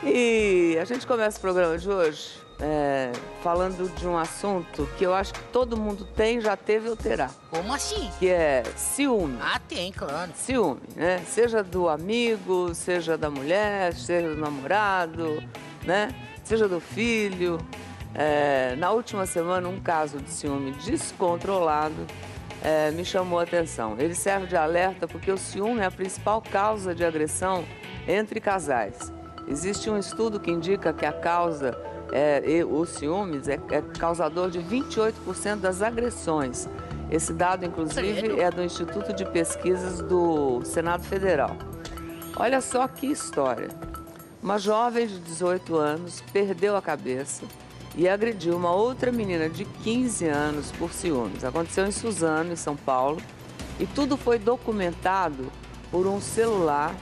E a gente começa o programa de hoje falando de um assunto que eu acho que todo mundo tem, já teve ou terá. Como assim? Que é ciúme. Ah, tem, claro. Ciúme, né? Seja do amigo, seja da mulher, seja do namorado, né? Seja do filho. Na última semana, um caso de ciúme descontrolado me chamou a atenção. Ele serve de alerta porque o ciúme é a principal causa de agressão entre casais. Existe um estudo que indica que a causa, os ciúmes, é causador de 28% das agressões. Esse dado, inclusive, é do Instituto de Pesquisas do Senado Federal. Olha só que história. Uma jovem de 18 anos perdeu a cabeça e agrediu uma outra menina de 15 anos por ciúmes. Aconteceu em Suzano, em São Paulo, e tudo foi documentado por um celular.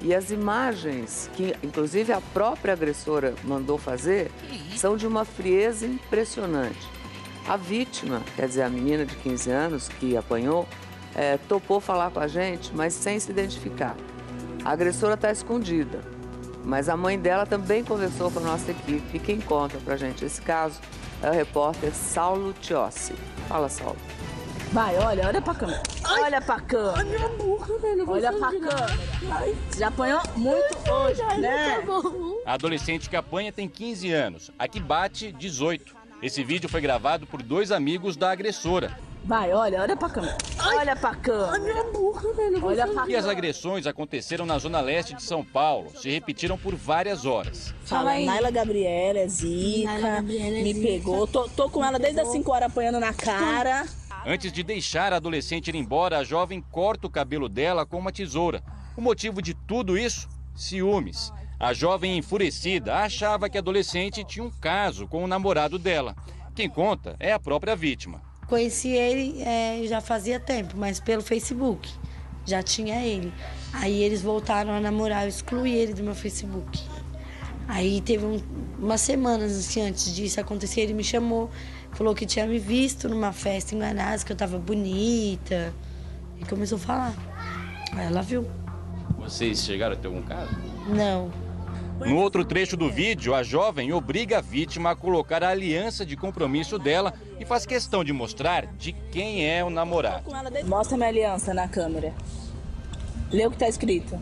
E as imagens, que inclusive a própria agressora mandou fazer, são de uma frieza impressionante. A vítima, quer dizer, a menina de 15 anos que apanhou, topou falar com a gente, mas sem se identificar. A agressora está escondida, mas a mãe dela também conversou com a nossa equipe. E quem conta pra gente esse caso é o repórter Saulo Tiossi. Fala, Saulo. Vai, olha pra câmera. Olha pra câmera. Ai, minha boca, velho. Olha pra câmera. Ai. Já apanhou muito hoje, né? Tá bom. A adolescente que apanha tem 15 anos, a que bate 18. Esse vídeo foi gravado por 2 amigos da agressora. Vai, olha pra câmera. Olha pra câmera. Ai, minha boca, velho. Olha pra E as agressões aconteceram na zona leste de São Paulo, se repetiram por várias horas. Fala aí. Naila Gabriela é zica, me pegou. Tô com ela desde as 5 horas apanhando na cara. Antes de deixar a adolescente ir embora, a jovem corta o cabelo dela com uma tesoura. O motivo de tudo isso? Ciúmes. A jovem enfurecida achava que a adolescente tinha um caso com o namorado dela. Quem conta é a própria vítima. Conheci ele já fazia tempo, mas pelo Facebook. Já tinha ele. Aí eles voltaram a namorar, eu excluí ele do meu Facebook. Aí teve umas semanas assim, antes disso acontecer, ele me chamou, falou que tinha me visto numa festa em Guanás, que eu tava bonita. E começou a falar. Aí ela viu. Vocês chegaram a ter algum caso? Não. No outro trecho do vídeo, a jovem obriga a vítima a colocar a aliança de compromisso dela e faz questão de mostrar de quem é o namorado. Mostra minha aliança na câmera. Lê o que tá escrito.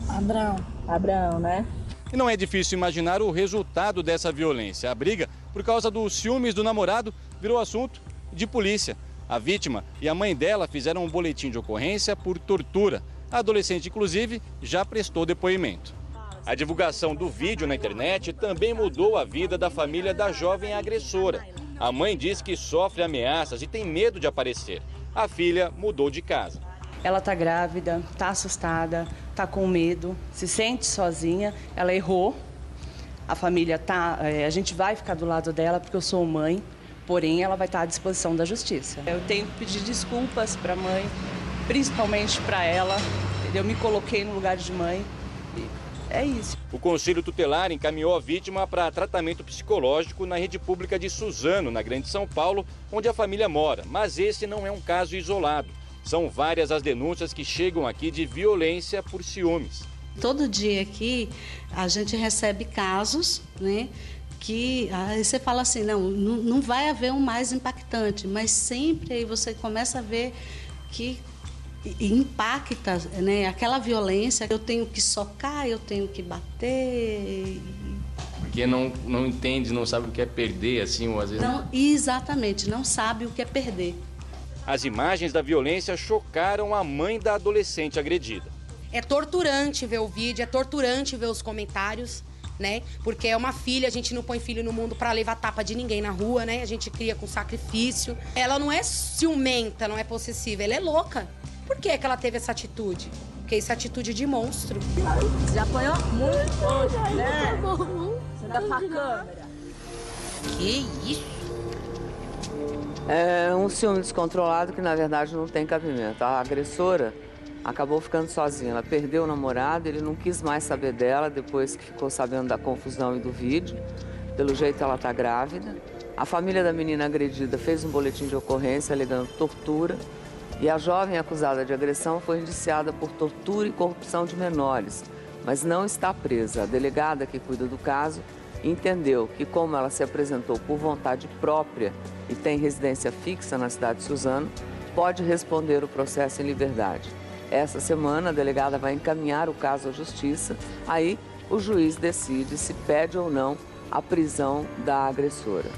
Abraão. Abraão, né? E não é difícil imaginar o resultado dessa violência. A briga, por causa dos ciúmes do namorado, virou assunto de polícia. A vítima e a mãe dela fizeram um boletim de ocorrência por tortura. A adolescente, inclusive, já prestou depoimento. A divulgação do vídeo na internet também mudou a vida da família da jovem agressora. A mãe diz que sofre ameaças e tem medo de aparecer. A filha mudou de casa. Ela está grávida, está assustada, está com medo, se sente sozinha, ela errou. A família a gente vai ficar do lado dela porque eu sou mãe, porém ela vai estar à disposição da justiça. Eu tenho que pedir desculpas para a mãe, principalmente para ela. Eu me coloquei no lugar de mãe. É isso. O Conselho Tutelar encaminhou a vítima para tratamento psicológico na rede pública de Suzano, na Grande São Paulo, onde a família mora. Mas esse não é um caso isolado. São várias as denúncias que chegam aqui de violência por ciúmes. Todo dia aqui a gente recebe casos, né? Que aí você fala assim, não vai haver um mais impactante, mas sempre aí você começa a ver que impacta, né? Aquela violência, eu tenho que socar, eu tenho que bater. Porque não entende, não sabe o que é perder, assim, ou às vezes... Não, exatamente, não sabe o que é perder. As imagens da violência chocaram a mãe da adolescente agredida. É torturante ver o vídeo, é torturante ver os comentários, né? Porque é uma filha, a gente não põe filho no mundo pra levar tapa de ninguém na rua, né? A gente cria com sacrifício. Ela não é ciumenta, não é possessiva, ela é louca. Por que ela teve essa atitude? Porque isso é atitude de monstro. Já apanhou muito hoje, né? Você dá pra câmera. Que isso? É um ciúme descontrolado que, na verdade, não tem cabimento. A agressora acabou ficando sozinha. Ela perdeu o namorado, ele não quis mais saber dela depois que ficou sabendo da confusão e do vídeo. Pelo jeito, ela está grávida. A família da menina agredida fez um boletim de ocorrência alegando tortura. E a jovem acusada de agressão foi indiciada por tortura e corrupção de menores. mas não está presa. A delegada que cuida do caso entendeu que, como ela se apresentou por vontade própria e tem residência fixa na cidade de Suzano, pode responder o processo em liberdade. Essa semana, a delegada vai encaminhar o caso à justiça, aí o juiz decide se pede ou não a prisão da agressora.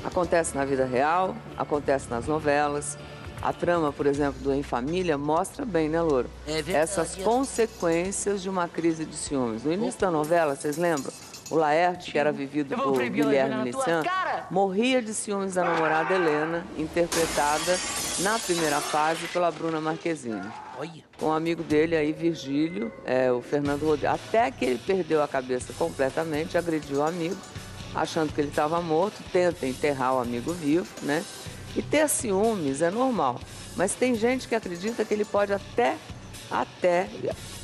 Acontece na vida real, acontece nas novelas. A trama, por exemplo, do Em Família mostra bem, né, Louro? É verdade. Essas consequências de uma crise de ciúmes. No início da novela, vocês lembram? O Laerte, que era vivido por Guilherme Lissan, morria de ciúmes da namorada Helena, interpretada na primeira fase pela Bruna Marquezine. Com um amigo dele aí, Virgílio, o Fernando Rodrigues, até que ele perdeu a cabeça completamente, agrediu o amigo, achando que ele estava morto, tenta enterrar o amigo vivo, né? E ter ciúmes é normal, mas tem gente que acredita que ele pode até,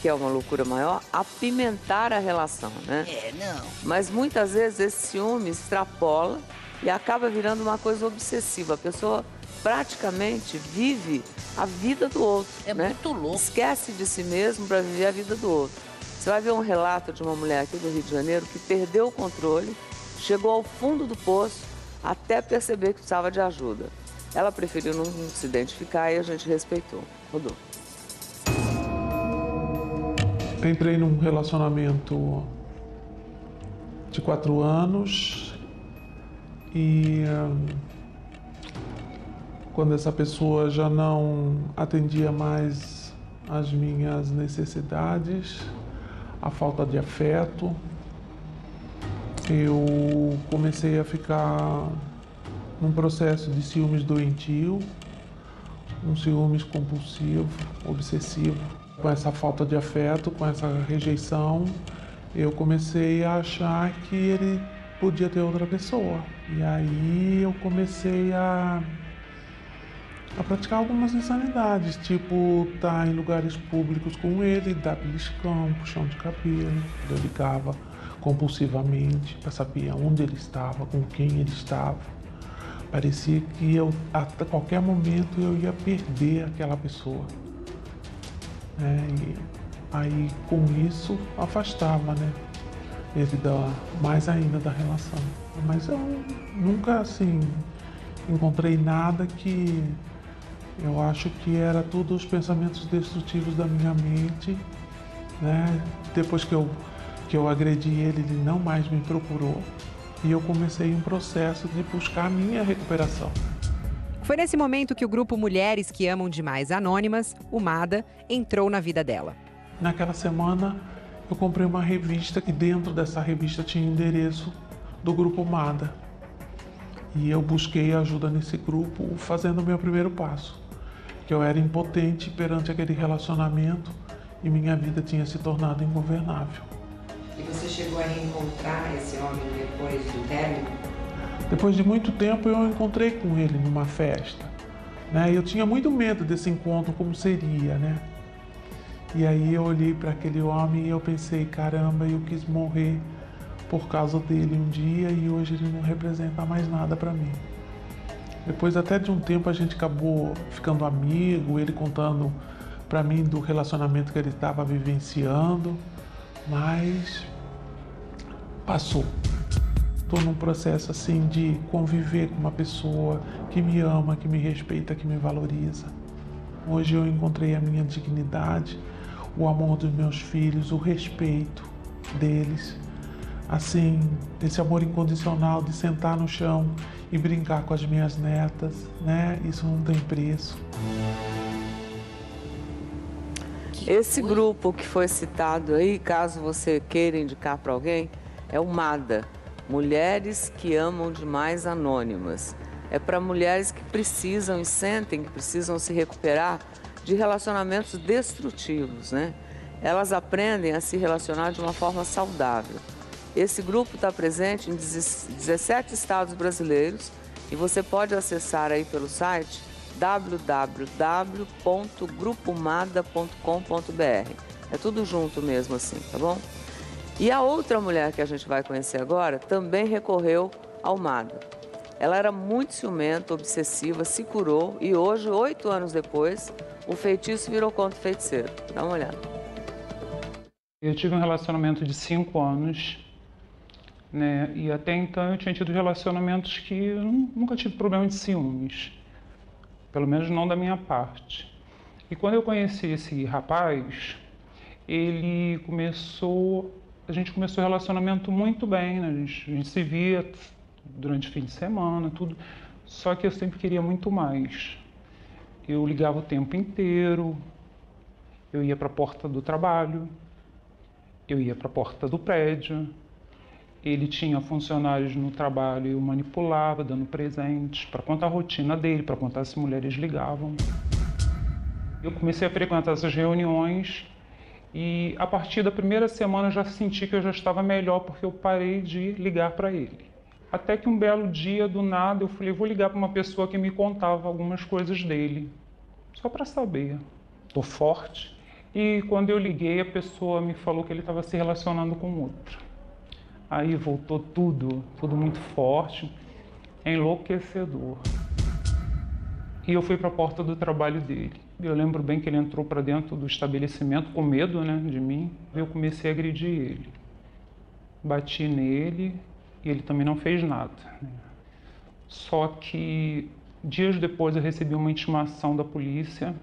que é uma loucura maior, apimentar a relação, né? Não. Mas muitas vezes esse ciúme extrapola e acaba virando uma coisa obsessiva. A pessoa praticamente vive a vida do outro, né? Muito louco. Esquece de si mesmo para viver a vida do outro. Você vai ver um relato de uma mulher aqui do Rio de Janeiro que perdeu o controle, chegou ao fundo do poço até perceber que precisava de ajuda. Ela preferiu não se identificar e a gente respeitou. Rodou. Entrei num relacionamento de 4 anos e quando essa pessoa já não atendia mais as minhas necessidades, a falta de afeto, eu comecei a ficar num processo de ciúmes doentio, um ciúmes compulsivo, obsessivo. Com essa falta de afeto, com essa rejeição, eu comecei a achar que ele podia ter outra pessoa. E aí eu comecei a praticar algumas insanidades, tipo estar em lugares públicos com ele, dar beliscão, puxão de cabelo. Eu ligava compulsivamente para saber onde ele estava, com quem ele estava. Parecia que a qualquer momento eu ia perder aquela pessoa. E aí com isso afastava, né? Ele mais ainda da relação. Mas eu nunca assim encontrei nada que eu acho que era tudo os pensamentos destrutivos da minha mente, né? Depois que eu agredi ele, ele não mais me procurou e eu comecei um processo de buscar a minha recuperação. Foi nesse momento que o grupo Mulheres que Amam Demais Anônimas, o MADA, entrou na vida dela. Naquela semana, eu comprei uma revista e dentro dessa revista tinha o endereço do grupo MADA. E eu busquei ajuda nesse grupo fazendo o meu primeiro passo. Que eu era impotente perante aquele relacionamento e minha vida tinha se tornado ingovernável. E você chegou a reencontrar esse homem depois do término? Depois de muito tempo eu encontrei com ele numa festa, né? Eu tinha muito medo desse encontro, como seria, né? E aí eu olhei para aquele homem e eu pensei, caramba, eu quis morrer por causa dele um dia e hoje ele não representa mais nada para mim. Depois até de um tempo a gente acabou ficando amigo, ele contando para mim do relacionamento que ele estava vivenciando, mas passou. Estou num processo assim de conviver com uma pessoa que me ama, que me respeita, que me valoriza. Hoje eu encontrei a minha dignidade, o amor dos meus filhos, o respeito deles. Assim, esse amor incondicional de sentar no chão e brincar com as minhas netas, né? Isso não tem preço. Esse grupo que foi citado aí, caso você queira indicar para alguém, é o MADA. Mulheres que Amam Demais Anônimas. É para mulheres que precisam e sentem que precisam se recuperar de relacionamentos destrutivos, né? Elas aprendem a se relacionar de uma forma saudável. Esse grupo está presente em 17 estados brasileiros e você pode acessar aí pelo site www.grupomada.com.br. É tudo junto mesmo assim, tá bom? E a outra mulher que a gente vai conhecer agora também recorreu ao MADA. Ela era muito ciumenta, obsessiva, se curou e hoje, 8 anos depois, o feitiço virou contra o feiticeiro. Dá uma olhada. Eu tive um relacionamento de 5 anos, né? E até então eu tinha tido relacionamentos que eu nunca tive problema de ciúmes. Pelo menos não da minha parte. E quando eu conheci esse rapaz, a gente começou o relacionamento muito bem, né? A gente se via durante o fim de semana, tudo. Só que eu sempre queria muito mais. Eu ligava o tempo inteiro, eu ia para a porta do trabalho, eu ia para a porta do prédio. Ele tinha funcionários no trabalho, eu manipulava, dando presentes, para contar a rotina dele, para contar se mulheres ligavam. Eu comecei a frequentar essas reuniões e a partir da primeira semana eu já senti que eu já estava melhor, porque eu parei de ligar para ele. Até que um belo dia, do nada, eu falei, vou ligar para uma pessoa que me contava algumas coisas dele, só para saber. Tô forte. E quando eu liguei, a pessoa me falou que ele estava se relacionando com outra. Aí voltou tudo muito forte, enlouquecedor. E eu fui para a porta do trabalho dele. Eu lembro bem que ele entrou para dentro do estabelecimento com medo, né, de mim. Eu comecei a agredir ele. Bati nele e ele também não fez nada, né? Só que dias depois eu recebi uma intimação da polícia.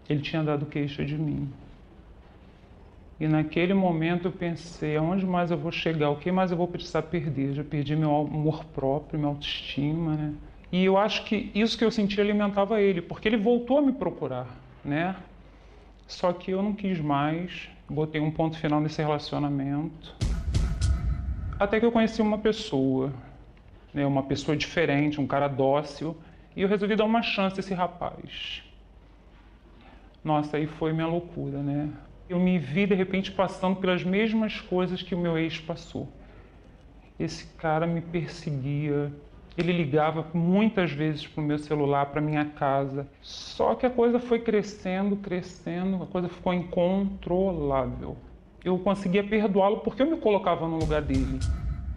Ele tinha dado queixa de mim. E naquele momento eu pensei, aonde mais eu vou chegar? O que mais eu vou precisar perder? Já perdi meu amor próprio, minha autoestima, né? E eu acho que isso que eu senti alimentava ele, porque ele voltou a me procurar, né? Só que eu não quis mais, botei um ponto final nesse relacionamento. Até que eu conheci uma pessoa, né? Uma pessoa diferente, um cara dócil, e eu resolvi dar uma chance a esse rapaz. Nossa, aí foi minha loucura, né? Eu me vi, de repente, passando pelas mesmas coisas que o meu ex passou. Esse cara me perseguia, ele ligava muitas vezes para o meu celular, para minha casa. Só que a coisa foi crescendo, a coisa ficou incontrolável. Eu conseguia perdoá-lo porque eu me colocava no lugar dele.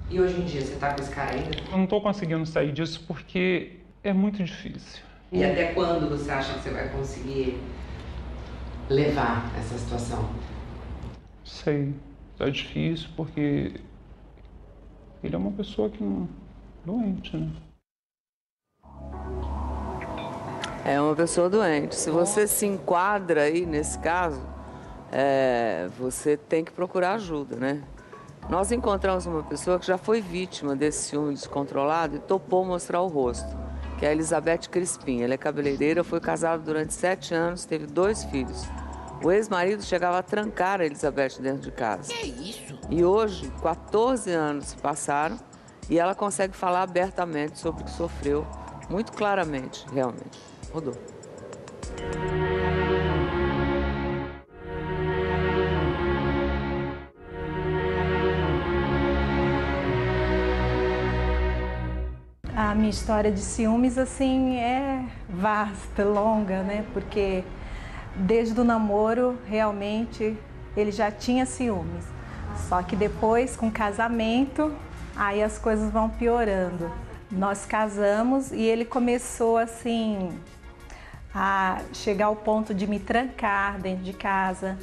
E hoje em dia, você tá com esse cara ainda? Eu não estou conseguindo sair disso porque é muito difícil. E até quando você acha que você vai conseguir levar essa situação? Sei, tá difícil porque ele é uma pessoa que não... doente, né? É uma pessoa doente. Se você se enquadra aí nesse caso, você tem que procurar ajuda, né? Nós encontramos uma pessoa que já foi vítima desse ciúme descontrolado e topou mostrar o rosto, que é a Elizabeth Crispim. Ela é cabeleireira, foi casada durante 7 anos, teve 2 filhos. O ex-marido chegava a trancar a Elizabeth dentro de casa. Que isso? E hoje, 14 anos se passaram e ela consegue falar abertamente sobre o que sofreu, muito claramente, realmente. Rodou. A minha história de ciúmes, assim, é vasta, longa, né? Porque desde o namoro, realmente, ele já tinha ciúmes. Só que depois, com o casamento, aí as coisas vão piorando. Nós casamos e ele começou, assim, a chegar ao ponto de me trancar dentro de casa,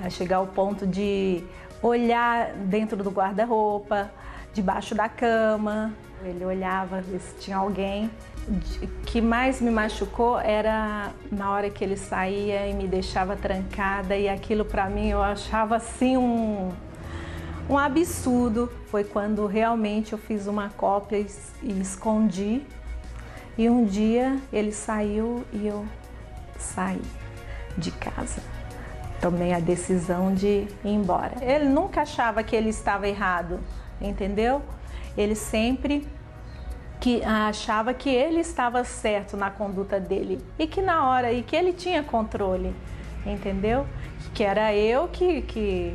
a chegar ao ponto de olhar dentro do guarda-roupa, debaixo da cama. Ele olhava, ver se tinha alguém. O que mais me machucou era na hora que ele saía e me deixava trancada, e aquilo para mim eu achava assim um absurdo. Foi quando realmente eu fiz uma cópia e escondi. E um dia ele saiu e eu saí de casa. Tomei a decisão de ir embora. Ele nunca achava que ele estava errado, entendeu? Ele sempre achava que ele estava certo na conduta dele e que na hora e que ele tinha controle, entendeu? Que era eu que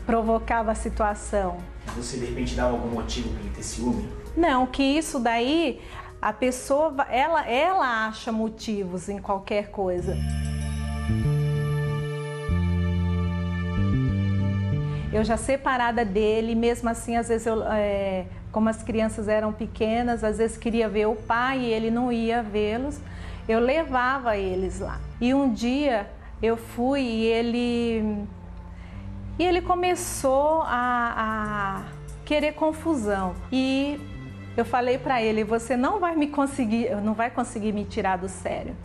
provocava a situação. Você de repente dava algum motivo para ele ter ciúme? Não, que isso daí a pessoa ela acha motivos em qualquer coisa. Eu já separada dele, mesmo assim, às vezes, como as crianças eram pequenas, às vezes queria ver o pai e ele não ia vê-los, eu levava eles lá. E um dia eu fui e E ele começou a querer confusão. E eu falei para ele, você não vai conseguir me tirar do sério.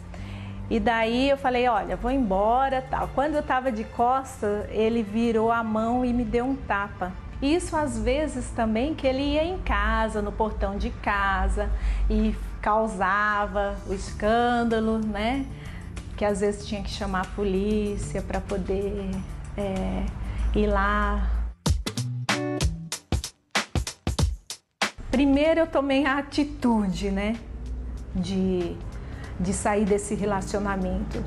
E daí eu falei, olha, vou embora, tal. Quando eu estava de costas, ele virou a mão e me deu um tapa. Isso às vezes também que ele ia em casa, no portão de casa e causava o escândalo, né? Que às vezes tinha que chamar a polícia para poder ir lá. Primeiro eu tomei a atitude, né? De sair desse relacionamento,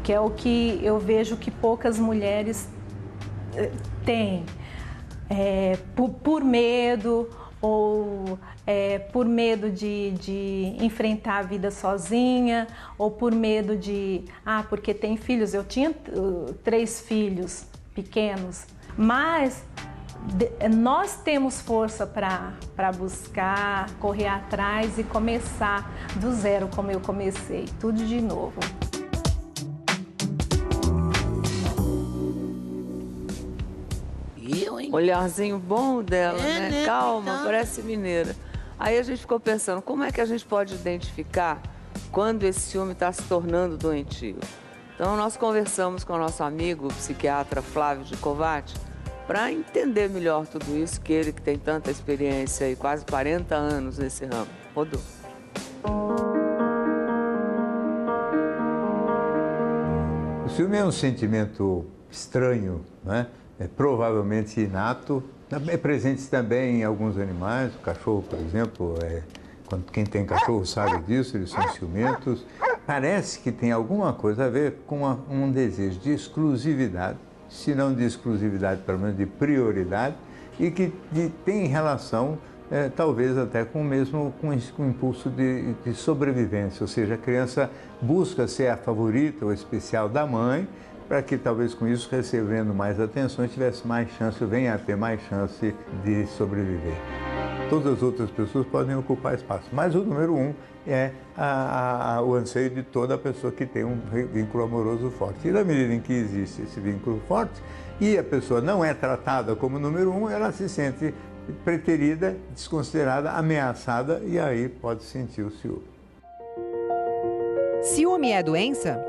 que é o que eu vejo que poucas mulheres têm, por medo ou por medo de enfrentar a vida sozinha, ou por medo porque tem filhos. Eu tinha 3 filhos pequenos, mas nós temos força para buscar, correr atrás e começar do zero, como eu comecei, tudo de novo. Olharzinho bom dela, né? Calma, parece mineira. Aí a gente ficou pensando, como é que a gente pode identificar quando esse ciúme está se tornando doentio? Então nós conversamos com o nosso amigo, o psiquiatra Flávio de Covatti, para entender melhor tudo isso, que ele que tem tanta experiência e quase 40 anos nesse ramo. Rodou. O ciúme é um sentimento estranho, né? É provavelmente inato. É presente também em alguns animais. O cachorro, por exemplo, quem tem cachorro sabe disso, eles são ciumentos. Parece que tem alguma coisa a ver com um desejo de exclusividade, se não de exclusividade, pelo menos de prioridade, e que tem relação, talvez até com o impulso de sobrevivência, ou seja, a criança busca ser a favorita ou especial da mãe, para que talvez com isso, recebendo mais atenção, tivesse mais chance, venha a ter mais chance de sobreviver. Todas as outras pessoas podem ocupar espaço, mas o número 1 é o anseio de toda pessoa que tem um vínculo amoroso forte. E na medida em que existe esse vínculo forte e a pessoa não é tratada como número 1, ela se sente preterida, desconsiderada, ameaçada e aí pode sentir o ciúme. Ciúme é doença?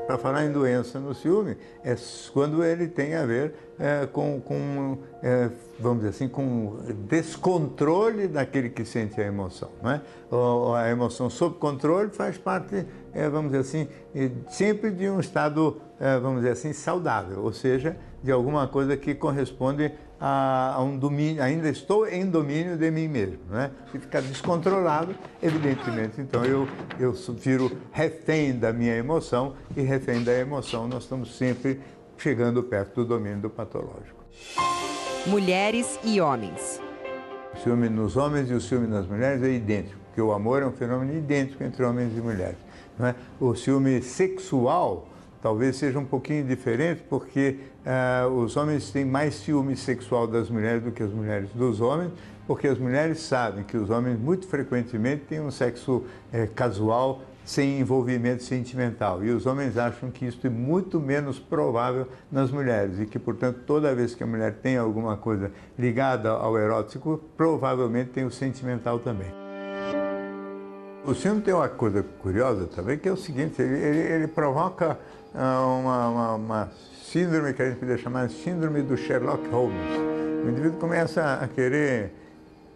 Para falar em doença no ciúme, é quando ele tem a ver vamos dizer assim, com descontrole daquele que sente a emoção, não é? A emoção sob controle faz parte, vamos dizer assim, sempre de um estado, vamos dizer assim, saudável, ou seja, de alguma coisa que corresponde a um domínio, ainda estou em domínio de mim mesmo, né? Se ficar descontrolado, evidentemente, então eu viro refém da minha emoção, e refém da emoção nós estamos sempre chegando perto do domínio do patológico. Mulheres e homens. O ciúme nos homens e o ciúme nas mulheres é idêntico, porque o amor é um fenômeno idêntico entre homens e mulheres, não é? O ciúme sexual talvez seja um pouquinho diferente, porque os homens têm mais ciúme sexual das mulheres do que as mulheres dos homens, porque as mulheres sabem que os homens muito frequentemente têm um sexo casual, sem envolvimento sentimental. E os homens acham que isso é muito menos provável nas mulheres e que, portanto, toda vez que a mulher tem alguma coisa ligada ao erótico, provavelmente tem o sentimental também. O ciúme tem uma coisa curiosa também, que é o seguinte, ele provoca uma síndrome que a gente poderia chamar de síndrome do Sherlock Holmes. O indivíduo começa a querer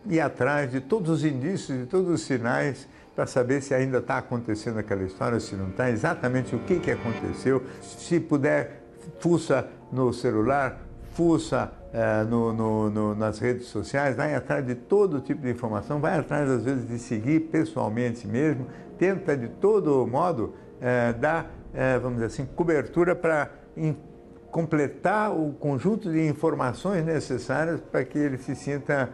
ir atrás de todos os indícios, de todos os sinais, para saber se ainda está acontecendo aquela história, se não está, exatamente o que aconteceu. Se puder, fuça no celular, fuça nas redes sociais, vai atrás de todo tipo de informação, vai atrás, às vezes, de seguir pessoalmente mesmo, tenta, de todo modo, dar, vamos dizer assim, cobertura para completar o conjunto de informações necessárias para que ele se sinta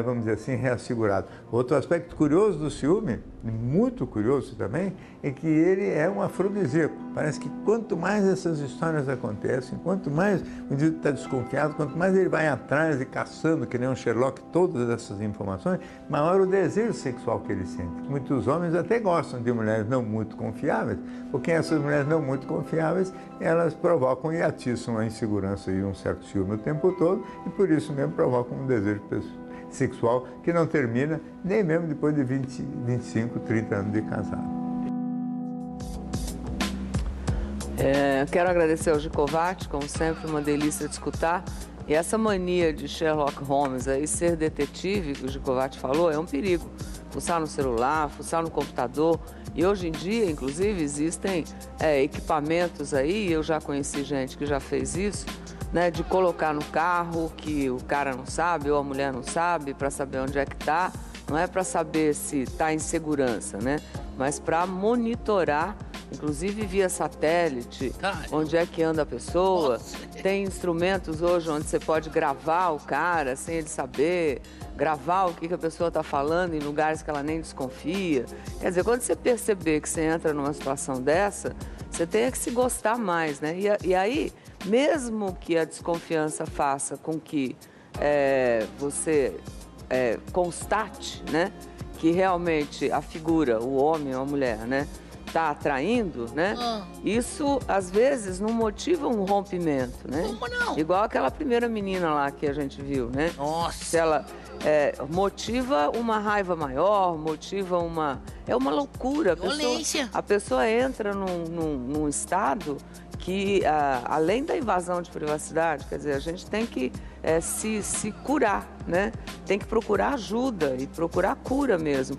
vamos dizer assim, reassegurado. Outro aspecto curioso do ciúme, muito curioso também, é que ele é um afrodisíaco. Parece que quanto mais essas histórias acontecem, quanto mais o indivíduo está desconfiado, quanto mais ele vai atrás e caçando, que nem um Sherlock, todas essas informações, maior o desejo sexual que ele sente. Muitos homens até gostam de mulheres não muito confiáveis, porque essas mulheres não muito confiáveis, elas provocam e atiçam a insegurança e um certo ciúme o tempo todo, e por isso mesmo provocam um desejo sexual que não termina nem mesmo depois de 20, 25, 30 anos de casado. Quero agradecer ao Gicovati, como sempre, uma delícia de escutar. E essa mania de Sherlock Holmes aí, ser detetive, que o Gicovati falou, é um perigo. Fuçar no celular, fuçar no computador. E hoje em dia, inclusive, existem equipamentos aí, eu já conheci gente que já fez isso, né, de colocar no carro que o cara não sabe ou a mulher não sabe, para saber onde é que está. Não é para saber se está em segurança, né? Mas para monitorar, inclusive via satélite, onde é que anda a pessoa. Nossa. Tem instrumentos hoje onde você pode gravar o cara sem ele saber, gravar o que a pessoa está falando em lugares que ela nem desconfia. Quer dizer, quando você perceber que você entra numa situação dessa, você tem que se gostar mais, né? E aí, mesmo que a desconfiança faça com que você constate, né, que realmente a figura, o homem ou a mulher, né, está atraindo, né? Isso, às vezes, não motiva um rompimento, né? Como não? Igual aquela primeira menina lá que a gente viu, né? Nossa! Se ela motiva uma raiva maior, motiva uma... É uma loucura. Violência. A pessoa entra num estado que, além da invasão de privacidade, quer dizer, a gente tem que se curar, né? Tem que procurar ajuda e procurar cura mesmo.